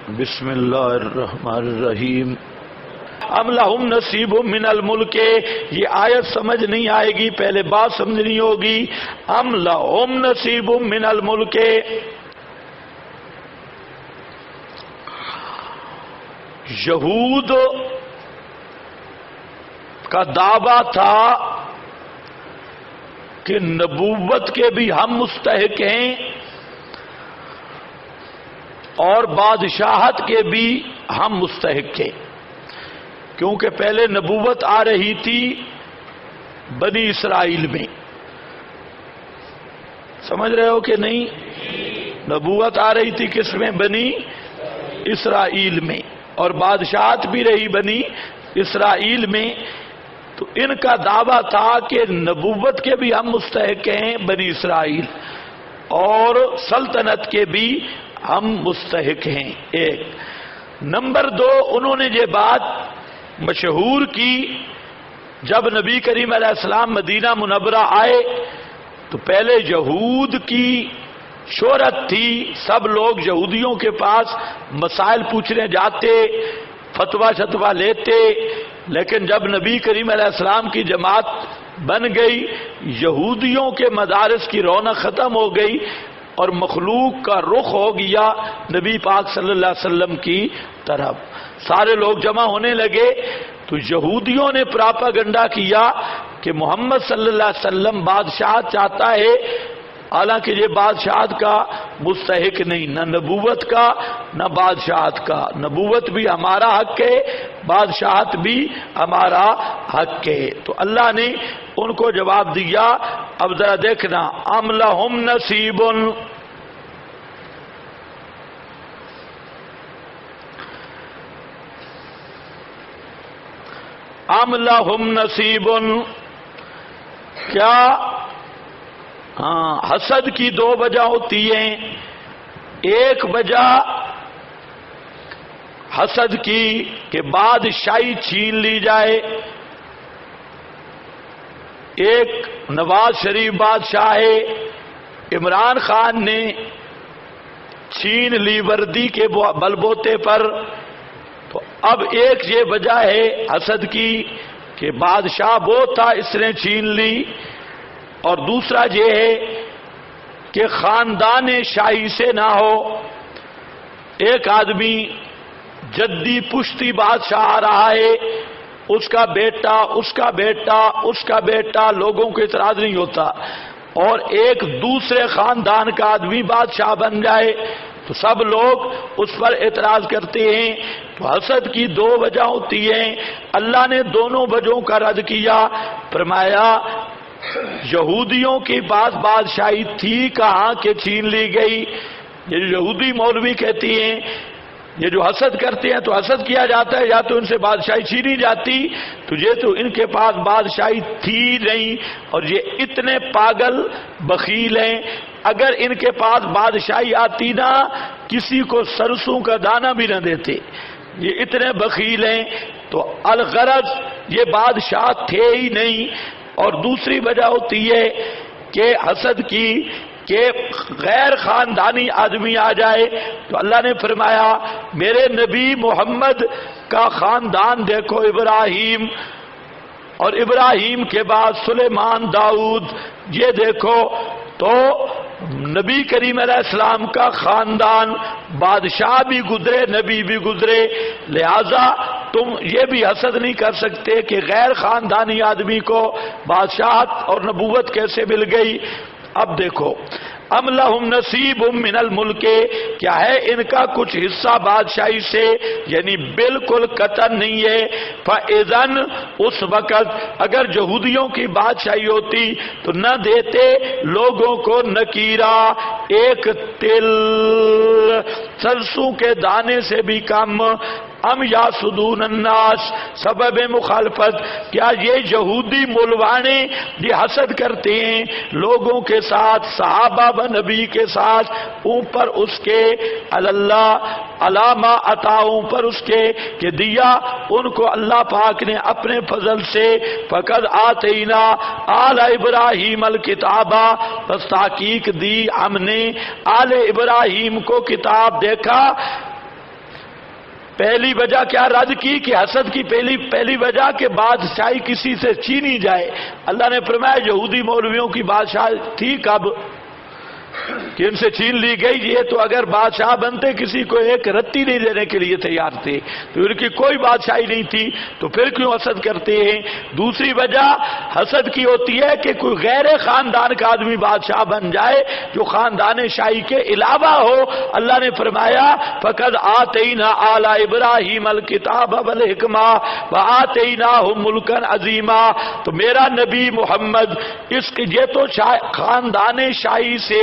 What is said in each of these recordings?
بسم اللہ الرحمن الرحیم۔ ام لہم نصیب من الملک، یہ آیت سمجھ نہیں آئے گی، پہلے بات سمجھنی ہوگی۔ ام لہم نصیب من الملک، یہود کا دعویٰ تھا کہ نبوت کے بھی ہم مستحق ہیں اور بادشاہت کے بھی ہم مستحق ہیں، کیونکہ پہلے نبوت آ رہی تھی بنی اسرائیل میں، سمجھ رہے ہو کہ نہیں؟ نبوت آ رہی تھی کس میں؟ بنی اسرائیل میں، اور بادشاہت بھی رہی بنی اسرائیل میں۔ تو ان کا دعویٰ تھا کہ نبوت کے بھی ہم مستحق ہیں بنی اسرائیل اور سلطنت کے بھی ہم مستحق ہیں، ایک۔ نمبر دو، انہوں نے یہ بات مشہور کی جب نبی کریم علیہ السلام مدینہ منورہ آئے تو پہلے یہود کی شہرت تھی، سب لوگ یہودیوں کے پاس مسائل پوچھنے جاتے، فتویٰ شتویٰ لیتے، لیکن جب نبی کریم علیہ السلام کی جماعت بن گئی، یہودیوں کے مدارس کی رونق ختم ہو گئی اور مخلوق کا رخ ہو گیا نبی پاک صلی اللہ علیہ وسلم کی طرف، سارے لوگ جمع ہونے لگے۔ تو یہودیوں نے پراپاگنڈا کیا کہ محمد صلی اللہ علیہ وسلم بادشاہت چاہتا ہے، حالانکہ یہ بادشاہت کا مستحق نہیں، نہ نبوت کا نہ بادشاہت کا، نبوت بھی ہمارا حق ہے، بادشاہت بھی ہمارا حق ہے۔ تو اللہ نے ان کو جواب دیا، اب ذرا دیکھنا، ام لہم نصیب، ام لہم نصیب، کیا حسد کی دو وجہ ہوتی ہیں، ایک وجہ حسد کی کہ بادشاہی چھین لی جائے، ایک نواز شریف بادشاہ ہے، عمران خان نے چھین لی وردی کے بل بوتے پر، تو اب ایک یہ وجہ ہے حسد کی کہ بادشاہ وہ تھا اس نے چھین لی، اور دوسرا یہ ہے کہ خاندان شاہی سے نہ ہو، ایک آدمی جدی پشتی بادشاہ آ رہا ہے، اس کا بیٹا اس کا بیٹا اس کا بیٹا، لوگوں کو اعتراض نہیں ہوتا، اور ایک دوسرے خاندان کا آدمی بادشاہ بن جائے تو سب لوگ اس پر اعتراض کرتے ہیں۔ تو حسد کی دو وجہ ہوتی ہیں، اللہ نے دونوں وجہوں کا رد کیا، فرمایا یہودیوں کی پاس بادشاہی تھی کہاں کہ چھین لی گئی۔ یہ جو یہودی مولوی کہتی ہیں، یہ جو حسد کرتے ہیں تو حسد کیا جاتا ہے، یا تو ان سے بادشاہی چھینی جاتی، تو یہ تو ان کے پاس بادشاہی تھی نہیں، اور یہ اتنے پاگل بخیل ہیں، اگر ان کے پاس بادشاہی آتی نا کسی کو سرسوں کا دانہ بھی نہ دیتے، یہ اتنے بخیل ہیں۔ تو الغرض یہ بادشاہ تھے ہی نہیں۔ اور دوسری وجہ ہوتی ہے کہ حسد کی کہ غیر خاندانی آدمی آ جائے، تو اللہ نے فرمایا میرے نبی محمد کا خاندان دیکھو، ابراہیم، اور ابراہیم کے بعد سلیمان، داؤد، یہ دیکھو، تو نبی کریم علیہ السلام کا خاندان، بادشاہ بھی گزرے نبی بھی گزرے، لہذا تم یہ بھی حسد نہیں کر سکتے کہ غیر خاندانی آدمی کو بادشاہت اور نبوت کیسے مل گئی۔ اب دیکھو، ام لہم نصیب من الملک، کیا ہے ان کا کچھ حصہ بادشاہی سے؟ یعنی بالکل قطعا نہیں ہے۔ فاذن، اس وقت اگر یہودیوں کی بادشاہی ہوتی تو نہ دیتے لوگوں کو نکیرہ، ایک تل، سرسوں کے دانے سے بھی کم۔ ام یاسدون الناس، سبب مخالفت، کیا یہ یہودی ملوانے یہ حسد کرتے ہیں لوگوں کے ساتھ، صحابہ و نبی کے ساتھ، اوپر اس کے اللہ علامہ عطاؤں پر اس کے کہ دیا ان کو اللہ پاک نے اپنے فضل سے، فقد آتینا آل ابراہیم الکتابہ، بس تحقیق دی ہم نے آل ابراہیم کو کتاب، دیکھا پہلی وجہ کیا رد کی کہ حسد کی پہلی وجہ کہ بادشاہی کسی سے چھینی جائے. اللہ نے فرمایا یہودی مولویوں کی بادشاہ تھی کب کہ ان سے چھین لی گئی. یہ تو اگر بادشاہ بنتے کسی کو ایک رتی نہیں دینے کے لیے تیار تھے, تو ان کی کوئی بادشاہی نہیں تھی, تو پھر کیوں حسد کرتے ہیں؟ دوسری وجہ حسد کی ہوتی ہے کہ کوئی غیر خاندان کا آدمی بادشاہ بن جائے جو خاندان شاہی کے علاوہ ہو. اللہ نے فرمایا فقد آتینا آل ابراہیم الکتاب والحکمہ وآتیناہم ملکا عظیما. تو میرا نبی محمد یہ تو خاندان شاہی سے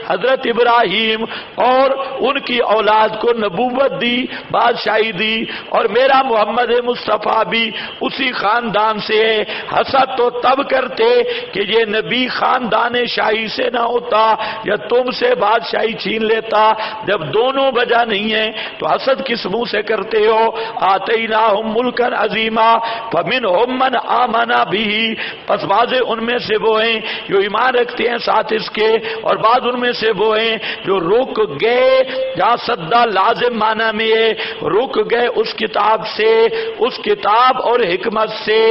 حضرت ابراہیم اور ان کی اولاد کو نبوت دی, بادشاہی دی, اور میرا محمد مصطفیٰ بھی اسی خاندان سے ہے. حسد تو تب کرتے کہ یہ نبی خاندان شاہی سے نہ ہوتا یا تم سے بادشاہی چھین لیتا. جب دونوں وجہ نہیں ہے تو حسد کس منہ سے کرتے ہو؟ آتیناہم ملکا عظیما فمنہم من آمن بہ, پس بعض ان میں سے وہ ہیں جو ایمان رکھتے ہیں ساتھ اس کے, اور بعض ان میں سے وہ ہیں جو رک گئے. جہاں صدہ لازم معنی میں ہے, رک گئے اس کتاب سے, اس کتاب اور حکمت سے.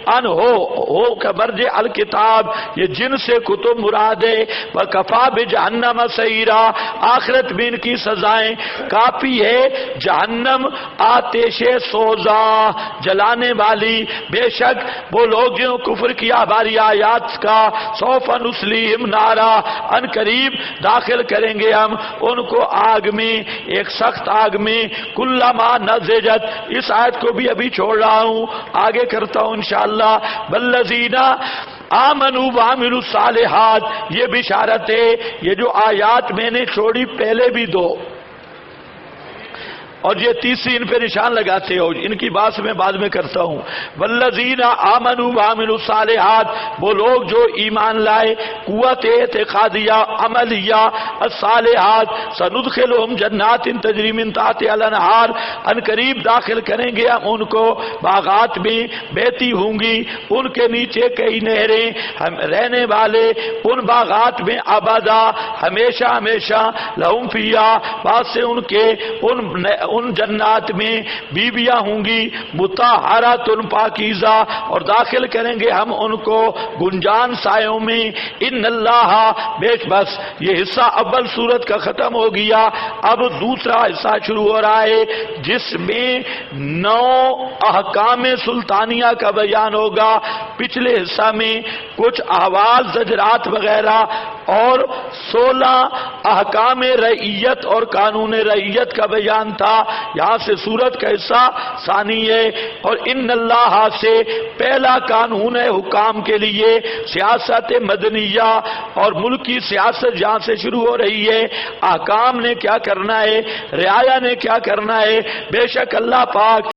ان ہو کا برج الکتاب, یہ جن سے کتب مراد ہے. وکفا بجہنم سعیرا, آخرت میں ان کی سزائیں کافی ہے. جہنم آتش سوزا, جلانے والی. بے شک وہ لوگ جنہوں کفر کیا ہماری آیات کا, سوف نصلیہم نارا, ان قریب داخل کریں گے ہم ان کو آگ میں, ایک سخت آگ میں. کلما نضجت, اس آیت کو بھی ابھی چھوڑ رہا ہوں, آگے کرتا ہوں انشاءاللہ. والذین آمنوا وعملوا الصالحات, یہ بشارت ہے. یہ جو آیات میں نے چھوڑی پہلے بھی دو, اور یہ تیسری ان پہ نشان لگاتے ہو, ان کی بات میں بعد میں کرتا ہوں. والذین آمنوا وعملوا الصالحات, وہ لوگ جو ایمان لائے, قوت اعتقادیہ عملیہ, الصالحات سندخلہم جنات تجری من تحتہا الانہار, ان قریب داخل کریں گے ہم ان کو باغات میں بہتی ہوں گی ان کے نیچے کئی نہریں, ہم رہنے والے ان باغات میں ابدا ہمیشہ ہمیشہ. لہم فیہا, بعد سے ان کے ان جنات میں بیویاں ہوں گی, مطہرات پاکیزہ, اور داخل کریں گے ہم ان کو گنجان سایوں میں. ان اللہ, بس یہ حصہ اول سورت کا ختم ہو گیا. اب دوسرا حصہ شروع ہو رہا ہے جس میں 9 احکام سلطانیہ کا بیان ہوگا. پچھلے حصہ میں کچھ احوال زجرات وغیرہ اور 16 احکام رعیت اور قانون رعیت کا بیان تھا. یہاں سے سورت کا حصہ ثانی ہے, اور ان اللہ سے پہلا قانون ہے حکام کے لیے, سیاست مدنیہ اور ملکی سیاست جہاں سے شروع ہو رہی ہے. احکام نے کیا کرنا ہے, رعایا نے کیا کرنا ہے. بے شک اللہ پاک